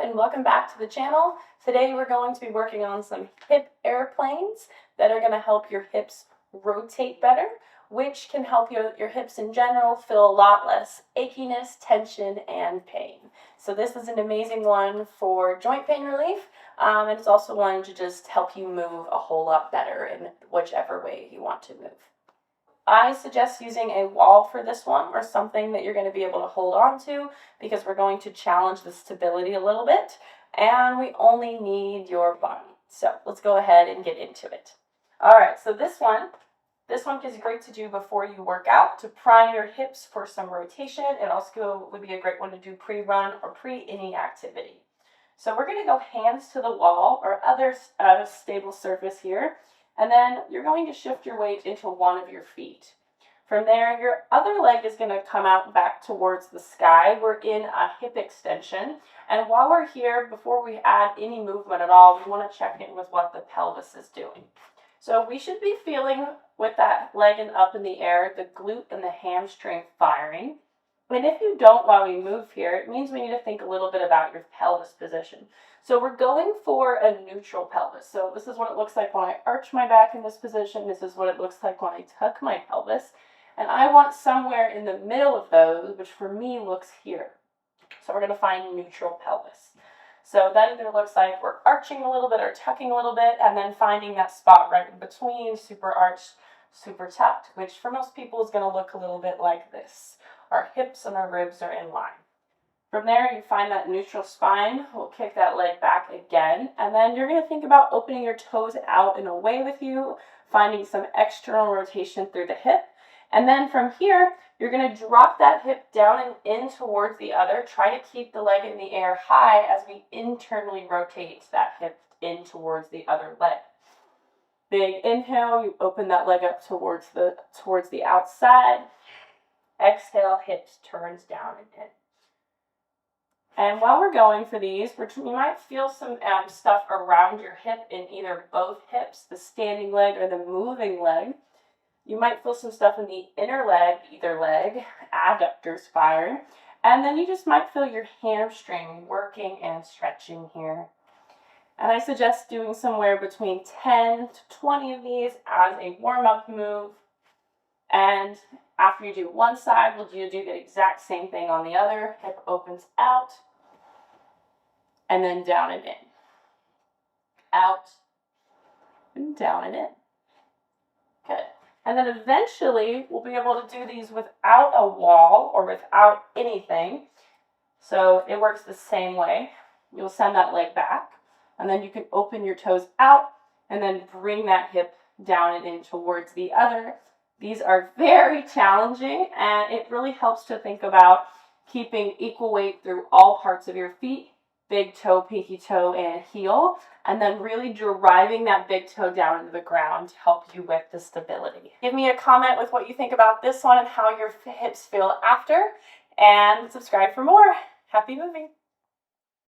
and welcome back to the channel. Today we're going to be working on some hip airplanes that are going to help your hips rotate better, which can help your hips in general feel a lot less achiness, tension, and pain. So this is an amazing one for joint pain relief, and it's also one to just help you move a whole lot better in whichever way you want to move. I suggest using a wall for this one, or something that you're going to be able to hold on to, because we're going to challenge the stability a little bit, and we only need your body. So let's go ahead and get into it. All right, so this one is great to do before you work out to prime your hips for some rotation. It also would be a great one to do pre-run or pre-any activity. So we're going to go hands to the wall or other stable surface here. And then you're going to shift your weight into one of your feet. From there, your other leg is going to come out back towards the sky. We're in a hip extension. And while we're here, before we add any movement at all, we want to check in with what the pelvis is doing. So we should be feeling, with that leg up in the air, the glute and the hamstring firing. And if you don't while we move here, it means we need to think a little bit about your pelvis position. So we're going for a neutral pelvis. So this is what it looks like when I arch my back in this position. This is what it looks like when I tuck my pelvis. And I want somewhere in the middle of those, which for me looks here. So we're going to find neutral pelvis. So that either looks like we're arching a little bit or tucking a little bit, and then finding that spot right in between, super arched, super tucked, which for most people is going to look a little bit like this. Our hips and our ribs are in line. From there, you find that neutral spine. We'll kick that leg back again. And then you're going to think about opening your toes out and away with you, finding some external rotation through the hip. And then from here, you're going to drop that hip down and in towards the other. Try to keep the leg in the air high as we internally rotate that hip in towards the other leg. Big inhale, you open that leg up towards the outside. Exhale, hips turns down and in. And while we're going for these, you might feel some stuff around your hip in either both hips, the standing leg or the moving leg. You might feel some stuff in the inner leg, either leg, adductors firing. And then you just might feel your hamstring working and stretching here. And I suggest doing somewhere between 10 to 20 of these as a warm-up move. And after you do one side, we'll do the exact same thing on the other. Hip opens out, and then down and in. Out, and down and in. Good. And then eventually, we'll be able to do these without a wall or without anything. So it works the same way. You'll send that leg back, and then you can open your toes out, and then bring that hip down and in towards the other. These are very challenging, and it really helps to think about keeping equal weight through all parts of your feet, big toe, pinky toe, and heel, and then really driving that big toe down into the ground to help you with the stability. Give me a comment with what you think about this one and how your hips feel after, and subscribe for more. Happy moving!